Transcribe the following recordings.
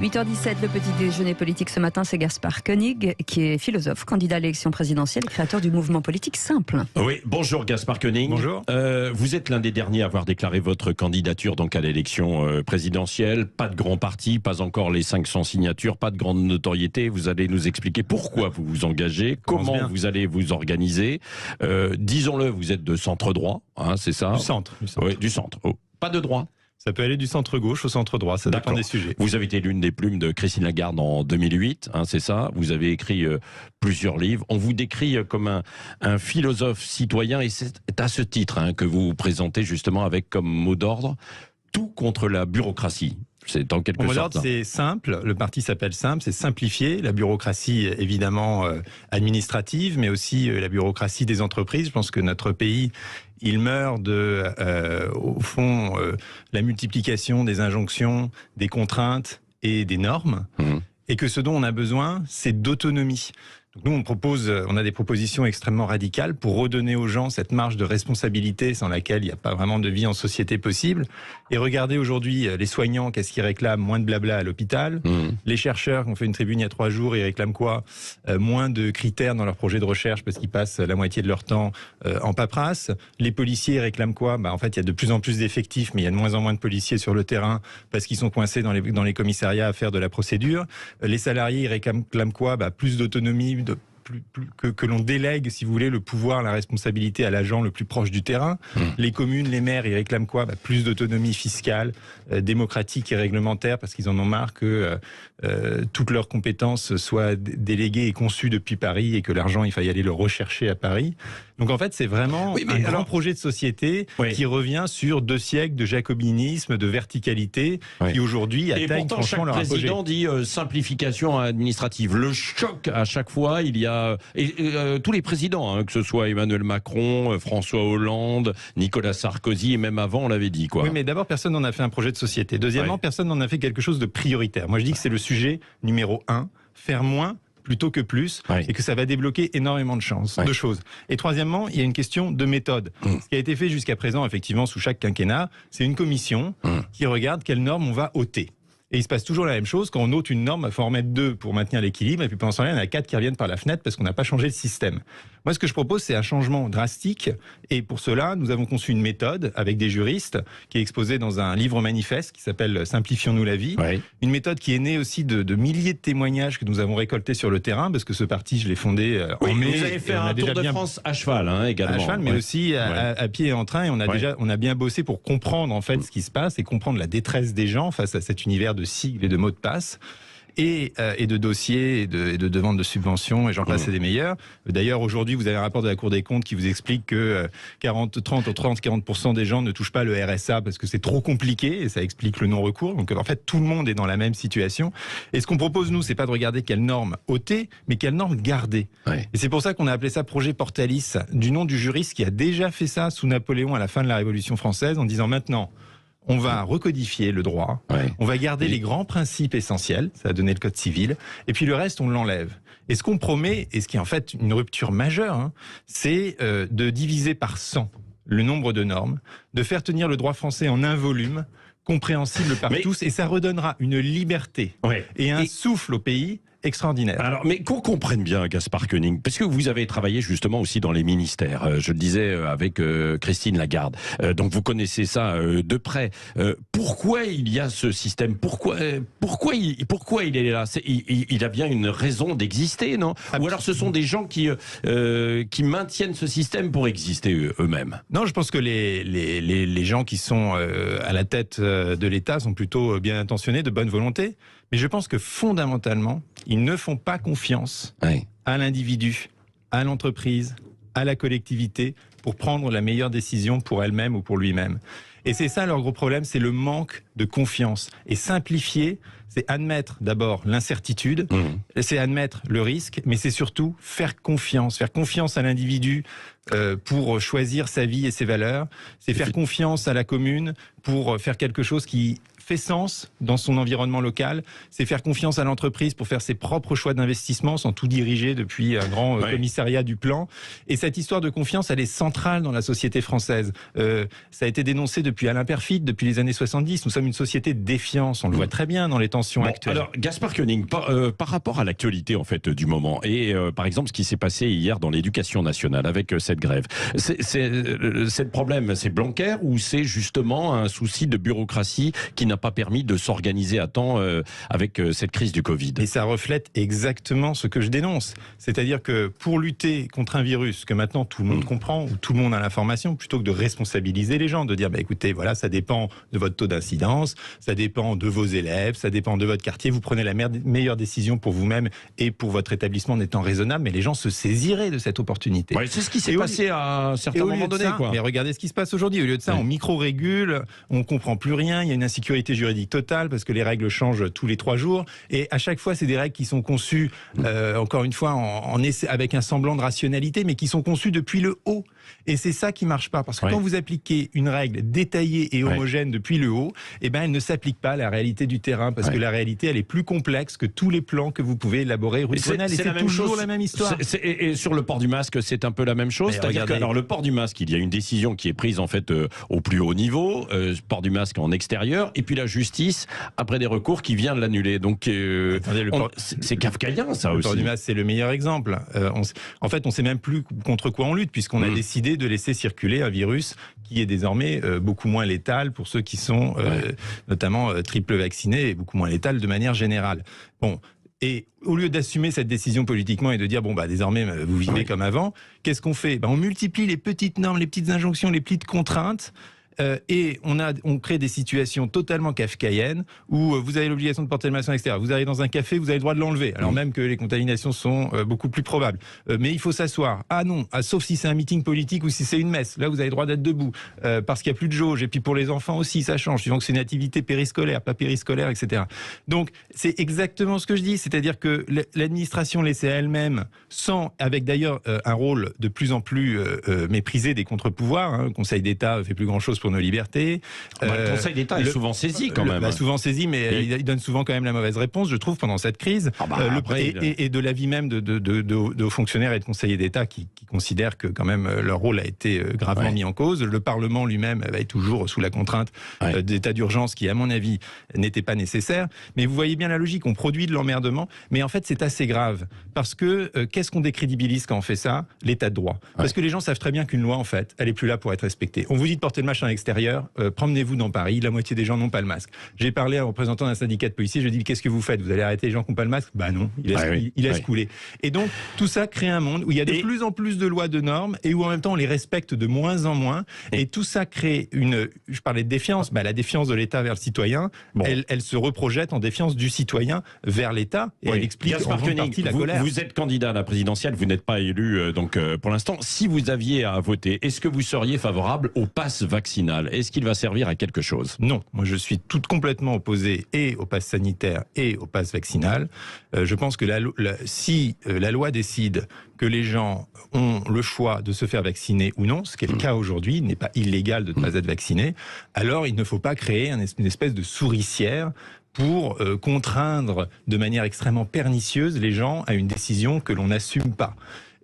8h17, le petit déjeuner politique ce matin, c'est Gaspard Koenig, qui est philosophe, candidat à l'élection présidentielle et créateur du mouvement politique Simple. Oui, bonjour Gaspard Koenig. Bonjour. Vous êtes l'un des derniers à avoir déclaré votre candidature donc à l'élection présidentielle. Pas de grand parti, pas encore les 500 signatures, pas de grande notoriété. Vous allez nous expliquer pourquoi vous vous engagez, comment vous allez vous organiser. Disons-le, vous êtes de centre droit, hein, c'est ça? Du centre. Oui, du centre. Oh, pas de droit. Ça peut aller du centre-gauche au centre-droit, ça dépend des sujets. Vous avez été l'une des plumes de Christine Lagarde en 2008, hein, c'est ça. Vous avez écrit plusieurs livres. On vous décrit comme un philosophe citoyen, et c'est à ce titre que vous vous présentez justement avec comme mot d'ordre « tout contre la bureaucratie ». C'est en quelque sorte. C'est simple, le parti s'appelle Simple, c'est simplifier la bureaucratie évidemment administrative, mais aussi la bureaucratie des entreprises. Je pense que notre pays, il meurt de, au fond, la multiplication des injonctions, des contraintes et des normes, et que ce dont on a besoin, c'est d'autonomie. Donc nous, on a des propositions extrêmement radicales pour redonner aux gens cette marge de responsabilité sans laquelle il n'y a pas vraiment de vie en société possible. Et regardez aujourd'hui les soignants, qu'est-ce qu'ils réclament? Moins de blabla à l'hôpital. Les chercheurs, qui ont fait une tribune il y a 3 jours, ils réclament quoi? Moins de critères dans leur projet de recherche parce qu'ils passent la moitié de leur temps en paperasse. Les policiers réclament quoi? En fait, il y a de plus en plus d'effectifs, mais il y a de moins en moins de policiers sur le terrain parce qu'ils sont coincés dans les commissariats à faire de la procédure. Les salariés, ils réclament quoi? Plus d'autonomie, que l'on délègue, si vous voulez, le pouvoir, la responsabilité à l'agent le plus proche du terrain. Les communes, les maires, ils réclament quoi? Plus d'autonomie fiscale, démocratique et réglementaire, parce qu'ils en ont marre que toutes leurs compétences soient déléguées et conçues depuis Paris et que l'argent, il faille aller le rechercher à Paris. Donc en fait, c'est vraiment un grand projet de société qui revient sur 2 siècles de jacobinisme, de verticalité, qui aujourd'hui atteignent franchement leur apogée. Et pourtant, chaque président dit simplification administrative. Le choc à chaque fois, il y a tous les présidents, que ce soit Emmanuel Macron, François Hollande, Nicolas Sarkozy, et même avant, on l'avait dit, quoi. Oui, mais d'abord, personne n'en a fait un projet de société. Deuxièmement, personne n'en a fait quelque chose de prioritaire. Moi, je dis que c'est le sujet numéro 1, faire moins plutôt que plus, et que ça va débloquer énormément de choses. Et troisièmement, il y a une question de méthode. Ce qui a été fait jusqu'à présent, effectivement, sous chaque quinquennat, c'est une commission qui regarde quelles normes on va ôter. Et il se passe toujours la même chose. Quand on ôte une norme, il faut en remettre 2 pour maintenir l'équilibre. Et puis pendant ce temps-là, il y en a 4 qui reviennent par la fenêtre parce qu'on n'a pas changé le système. Moi, ce que je propose, c'est un changement drastique. Et pour cela, nous avons conçu une méthode avec des juristes qui est exposée dans un livre manifeste qui s'appelle « Simplifions-nous la vie ». Une méthode qui est née aussi de milliers de témoignages que nous avons récoltés sur le terrain, parce que ce parti, je l'ai fondé en mai. Vous avez fait un tour de France à cheval également. À cheval, mais aussi à pied et en train. Et on a bien bossé pour comprendre en fait ce qui se passe et comprendre la détresse des gens face à cet univers de sigles et de mots de passe. Et de dossiers et de demandes de subventions, et j'en passe, c'est des meilleurs. D'ailleurs, aujourd'hui, vous avez un rapport de la Cour des comptes qui vous explique que 30-40% des gens ne touchent pas le RSA parce que c'est trop compliqué, et ça explique le non-recours. Donc, en fait, tout le monde est dans la même situation. Et ce qu'on propose, nous, c'est pas de regarder quelles normes ôter, mais quelles normes garder. Et c'est pour ça qu'on a appelé ça projet Portalis, du nom du juriste qui a déjà fait ça sous Napoléon à la fin de la Révolution française, en disant maintenant, on va recodifier le droit, on va garder les grands principes essentiels, ça a donné le code civil, et puis le reste, on l'enlève. Et ce qu'on promet, et ce qui est en fait une rupture majeure, c'est de diviser par 100 le nombre de normes, de faire tenir le droit français en un volume, compréhensible par tous, et ça redonnera une liberté et un souffle au pays extraordinaire. Alors, mais qu'on comprenne bien, Gaspard Koenig, parce que vous avez travaillé justement aussi dans les ministères, je le disais avec Christine Lagarde, donc vous connaissez ça de près. Pourquoi il y a ce système? Pourquoi il est là? Il a bien une raison d'exister, non? Ou alors ce sont des gens qui maintiennent ce système pour exister eux-mêmes? Non, je pense que les gens qui sont à la tête de l'État sont plutôt bien intentionnés, de bonne volonté. Mais je pense que fondamentalement, ils ne font pas confiance à l'individu, à l'entreprise, à la collectivité pour prendre la meilleure décision pour elle-même ou pour lui-même. Et c'est ça leur gros problème, c'est le manque de confiance. Et simplifier, c'est admettre d'abord l'incertitude, c'est admettre le risque, mais c'est surtout faire confiance à l'individu pour choisir sa vie et ses valeurs. C'est faire confiance à la commune pour faire quelque chose qui fait sens dans son environnement local. C'est faire confiance à l'entreprise pour faire ses propres choix d'investissement sans tout diriger depuis un grand commissariat du plan. Et cette histoire de confiance, elle est centrale dans la société française. Ça a été dénoncé depuis Alain Peyrefitte, depuis les années 70. Nous sommes une société de défiance. On le voit très bien dans les tensions actuelles. Alors, Gaspard Koenig, par rapport à l'actualité en fait du moment et par exemple ce qui s'est passé hier dans l'éducation nationale avec cette grève, c'est le problème, c'est Blanquer ou c'est justement un souci de bureaucratie qui n'a pas permis de s'organiser à temps avec cette crise du Covid? Et ça reflète exactement ce que je dénonce. C'est-à-dire que pour lutter contre un virus que maintenant tout le monde comprend, ou tout le monde a l'information, plutôt que de responsabiliser les gens, de dire écoutez, voilà, ça dépend de votre taux d'incidence, ça dépend de vos élèves, ça dépend de votre quartier, vous prenez la meilleure décision pour vous-même et pour votre établissement en étant raisonnable, mais les gens se saisiraient de cette opportunité. Ouais, c'est ce qui s'est passé à un certain moment donné. Mais regardez ce qui se passe aujourd'hui. Au lieu de ça, on micro-régule, on comprend plus rien, il y a une insécurité juridique totale parce que les règles changent tous les 3 jours. Et à chaque fois, c'est des règles qui sont conçues, encore une fois, avec un semblant de rationalité, mais qui sont conçues depuis le haut. Et c'est ça qui marche pas. Parce que quand vous appliquez une règle détaillée et homogène depuis le haut, eh ben, elle ne s'applique pas à la réalité du terrain. Parce que la réalité, elle est plus complexe que tous les plans que vous pouvez élaborer rue Grenelle. Et c'est toujours la même histoire. Et sur le port du masque, c'est un peu la même chose. C'est-à-dire que, alors, le port du masque, il y a une décision qui est prise en fait au plus haut niveau, port du masque en extérieur, et puis la justice, après des recours, qui vient de l'annuler. Donc, c'est kafkaïen, ça aussi. Le port du masque, c'est le meilleur exemple. En fait, on ne sait même plus contre quoi on lutte, puisqu'on a décidé de laisser circuler un virus qui est désormais beaucoup moins létal pour ceux qui sont notamment triple vaccinés, et beaucoup moins létal de manière générale. Bon. Et au lieu d'assumer cette décision politiquement et de dire désormais vous vivez comme avant, qu'est-ce qu'on fait? On multiplie les petites normes, les petites injonctions, les petites contraintes. Et on crée des situations totalement kafkaïennes où vous avez l'obligation de porter le masque à l'extérieur. Vous arrivez dans un café, vous avez le droit de l'enlever, alors même que les contaminations sont beaucoup plus probables. Mais il faut s'asseoir. Ah non, sauf si c'est un meeting politique ou si c'est une messe. Là, vous avez le droit d'être debout parce qu'il n'y a plus de jauge. Et puis pour les enfants aussi, ça change. Suivant que c'est une activité périscolaire, pas périscolaire, etc. Donc c'est exactement ce que je dis. C'est-à-dire que l'administration laissée à elle-même, avec d'ailleurs un rôle de plus en plus méprisé des contre-pouvoirs. Le Conseil d'État fait plus grand-chose pour nos libertés. Le Conseil d'État est souvent saisi quand même. Souvent saisi, mais il donne souvent quand même la mauvaise réponse, je trouve, pendant cette crise. Et de l'avis même de hauts fonctionnaires et de conseillers d'État qui considèrent que quand même leur rôle a été gravement mis en cause. Le Parlement lui-même est toujours sous la contrainte d'état d'urgence qui, à mon avis, n'était pas nécessaire. Mais vous voyez bien la logique, on produit de l'emmerdement, mais en fait c'est assez grave. Parce que qu'est-ce qu'on décrédibilise quand on fait ça? L'état de droit. Parce que les gens savent très bien qu'une loi, en fait, elle est plus là pour être respectée. On vous dit de porter le masque à l'extérieur, promenez-vous dans Paris, la moitié des gens n'ont pas le masque. J'ai parlé à un représentant d'un syndicat de policiers, je lui ai dit qu'est-ce que vous faites? Vous allez arrêter les gens qui n'ont pas le masque? Bah non, il laisse couler. Et donc tout ça crée un monde où il y a de plus en plus de lois, de normes, et où en même temps on les respecte de moins en moins. Et tout ça crée je parlais de défiance, la défiance de l'État vers le citoyen, elle se reprojette en défiance du citoyen vers l'État, et elle explique en grande partie la colère. Vous êtes candidat à la présidentielle, vous n'êtes pas élu pour l'instant. Si vous aviez à voter, est-ce que vous seriez favorable au pass vaccinal? Est-ce qu'il va servir à quelque chose? Non, moi je suis complètement opposé et au pass sanitaire et au pass vaccinal. Je pense que si la loi décide que les gens ont le choix de se faire vacciner ou non, ce qui est le cas aujourd'hui, il n'est pas illégal de ne pas être vacciné, alors il ne faut pas créer une espèce de souricière pour contraindre de manière extrêmement pernicieuse les gens à une décision que l'on n'assume pas.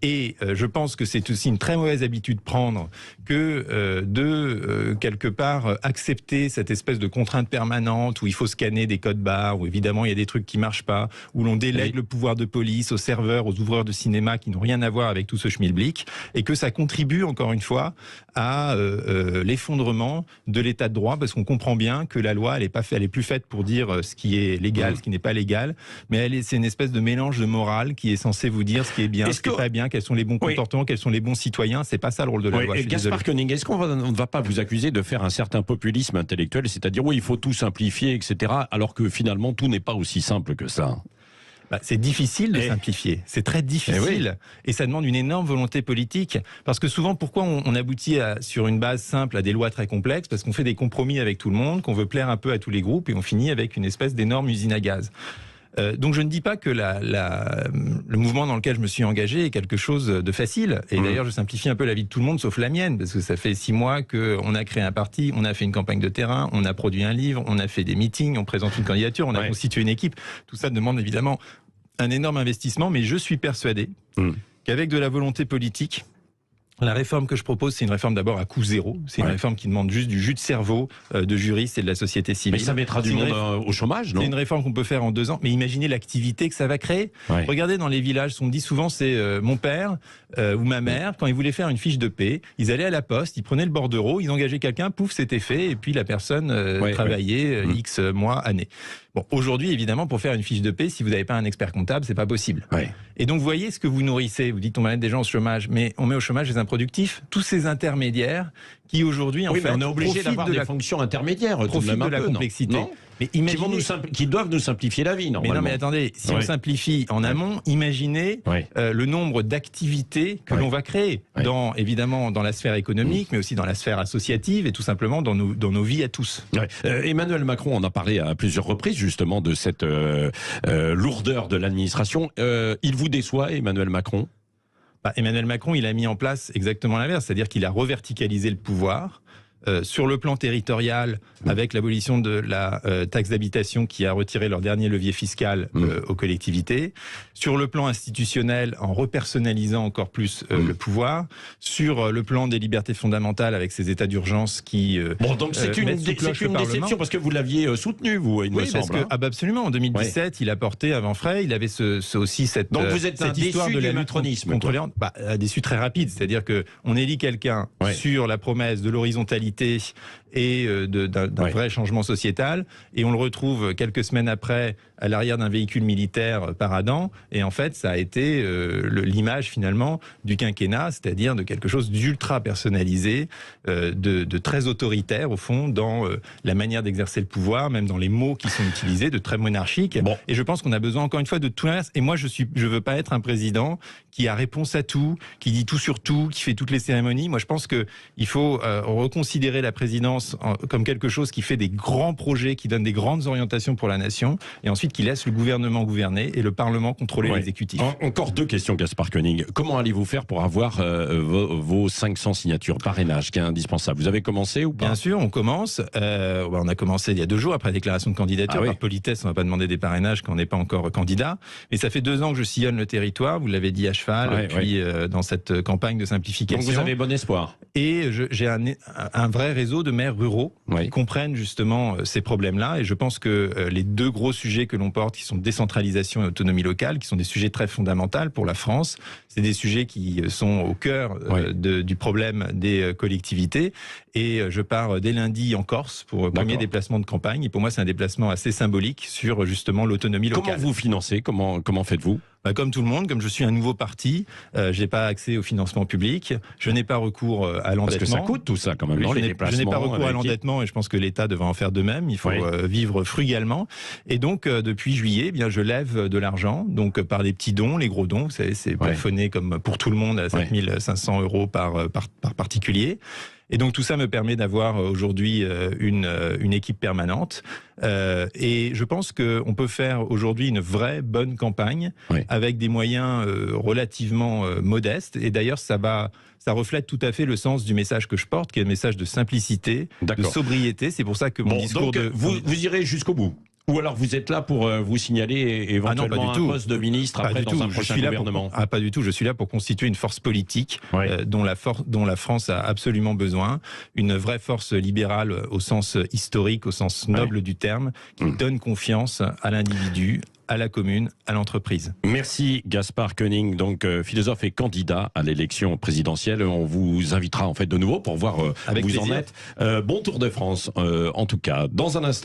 Et je pense que c'est aussi une très mauvaise habitude de prendre que quelque part accepter cette espèce de contrainte permanente où il faut scanner des codes barres, où évidemment il y a des trucs qui marchent pas, où l'on délègue le pouvoir de police aux serveurs, aux ouvreurs de cinéma qui n'ont rien à voir avec tout ce schmilblick, et que ça contribue encore une fois à l'effondrement de l'état de droit, parce qu'on comprend bien que la loi elle est plus faite pour dire ce qui est légal, ce qui n'est pas légal, mais c'est une espèce de mélange de morale qui est censé vous dire ce qui est bien, ce qui n'est pas bien, quels sont les bons comportements, quels sont les bons citoyens. C'est pas ça le rôle de la loi. Gaspard Koenig, est-ce qu'on ne va pas vous accuser de faire un certain populisme intellectuel, c'est-à-dire il faut tout simplifier, etc., alors que finalement tout n'est pas aussi simple que ça? C'est difficile de simplifier, c'est très difficile, et ça demande une énorme volonté politique, parce que souvent, pourquoi on aboutit sur une base simple à des lois très complexes? Parce qu'on fait des compromis avec tout le monde, qu'on veut plaire un peu à tous les groupes, et on finit avec une espèce d'énorme usine à gaz. Donc je ne dis pas que le mouvement dans lequel je me suis engagé est quelque chose de facile. Et d'ailleurs, je simplifie un peu la vie de tout le monde, sauf la mienne, parce que ça fait 6 mois qu'on a créé un parti, on a fait une campagne de terrain, on a produit un livre, on a fait des meetings, on présente une candidature, on a constitué une équipe. Tout ça demande évidemment un énorme investissement, mais je suis persuadé qu'avec de la volonté politique, la réforme que je propose, c'est une réforme d'abord à coût zéro. C'est une réforme qui demande juste du jus de cerveau de juristes et de la société civile. Mais ça mettra du monde au chômage, non? C'est une réforme qu'on peut faire en 2 ans. Mais imaginez l'activité que ça va créer. Regardez dans les villages, on me dit souvent, c'est mon père ou ma mère, quand ils voulaient faire une fiche de paie, ils allaient à la poste, ils prenaient le bordereau, ils engageaient quelqu'un, pouf, c'était fait, et puis la personne travaillait X mois, années. Bon, aujourd'hui, évidemment, pour faire une fiche de paie, si vous n'avez pas un expert comptable, c'est pas possible. Et donc, vous voyez ce que vous nourrissez. Vous dites, on va mettre des gens au chômage, mais on met au chômage les improductifs, tous ces intermédiaires qui aujourd'hui, en fait, on est obligé d'avoir des fonctions intermédiaires, profitent de la complexité. Non, mais imaginez... qui doivent nous simplifier la vie, normalement. Mais non, mais attendez, si on simplifie en amont, imaginez le nombre d'activités que l'on va créer, évidemment dans la sphère économique, mais aussi dans la sphère associative et tout simplement dans nos vies à tous. Emmanuel Macron en a parlé à plusieurs reprises, justement, de cette lourdeur de l'administration. Il vous déçoit, Emmanuel Macron? Emmanuel Macron, il a mis en place exactement l'inverse, c'est-à-dire qu'il a reverticalisé le pouvoir. Sur le plan territorial, avec l'abolition de la taxe d'habitation qui a retiré leur dernier levier fiscal aux collectivités. Sur le plan institutionnel, en repersonnalisant encore plus le pouvoir. Sur le plan des libertés fondamentales, avec ces états d'urgence qui donc c'est une déception, parce que vous l'aviez soutenu, vous, il me semble. Parce que, absolument, en 2017, il a porté avant frais, il avait aussi cette donc vous êtes cette histoire de la macronisme déçu très rapide, c'est-à-dire qu'on élit quelqu'un sur la promesse de l'horizontalité et d'un vrai changement sociétal, et on le retrouve quelques semaines après à l'arrière d'un véhicule militaire paradant, et en fait ça a été l'image finalement du quinquennat, c'est-à-dire de quelque chose d'ultra personnalisé, de très autoritaire au fond dans la manière d'exercer le pouvoir, même dans les mots qui sont utilisés, de très monarchique. Et je pense qu'on a besoin encore une fois de tout l'inverse. Et moi je veux pas être un président qui a réponse à tout, qui dit tout sur tout, qui fait toutes les cérémonies. Moi je pense que il faut reconsidérer la présidence comme quelque chose qui fait des grands projets, qui donne des grandes orientations pour la nation, et ensuite qui laisse le gouvernement gouverner et le Parlement contrôler l'exécutif. Encore 2 questions, Gaspard Koenig. Comment allez-vous faire pour avoir vos 500 signatures parrainage, qui est indispensable? Vous avez commencé ou pas? Bien sûr, on commence. On a commencé il y a 2 jours après la déclaration de candidature. Par politesse, on ne va pas demander des parrainages quand on n'est pas encore candidat. Mais ça fait 2 ans que je sillonne le territoire, vous l'avez dit à cheval, puis dans cette campagne de simplification. Donc vous avez bon espoir. Et j'ai un vrai réseau de maires ruraux qui comprennent justement ces problèmes-là. Et je pense que les 2 gros sujets que l'on porte, qui sont décentralisation et autonomie locale, qui sont des sujets très fondamentaux pour la France, c'est des sujets qui sont au cœur du problème des collectivités. Et je pars dès lundi en Corse pour le premier déplacement de campagne. Et pour moi, c'est un déplacement assez symbolique sur justement l'autonomie locale. Comment vous financez? Comment faites-vous? Comme tout le monde, comme je suis un nouveau parti, j'ai pas accès au financement public, je n'ai pas recours à l'endettement. Parce que ça coûte tout ça quand même, les déplacements. Je n'ai pas recours à l'endettement et je pense que l'État devrait en faire de même. Il faut vivre frugalement. Et donc, depuis juillet, je lève de l'argent, donc par des petits dons, les gros dons, vous savez, c'est plafonné comme pour tout le monde à 5 500 € par particulier. Et donc tout ça me permet d'avoir aujourd'hui une équipe permanente. Et je pense qu'on peut faire aujourd'hui une vraie bonne campagne avec des moyens relativement modestes. Et d'ailleurs, ça reflète tout à fait le sens du message que je porte, qui est un message de simplicité, de sobriété. C'est pour ça que mon discours vous irez jusqu'au bout. Ou alors vous êtes là pour vous signaler éventuellement un poste de ministre après dans un prochain gouvernement? Pas du tout, je suis là pour constituer une force politique dont la France a absolument besoin, une vraie force libérale au sens historique, au sens noble du terme, qui donne confiance à l'individu, à la commune, à l'entreprise. Merci Gaspard Koenig, donc philosophe et candidat à l'élection présidentielle. On vous invitera en fait de nouveau pour voir où vous en êtes. Bon Tour de France en tout cas. Dans un instant.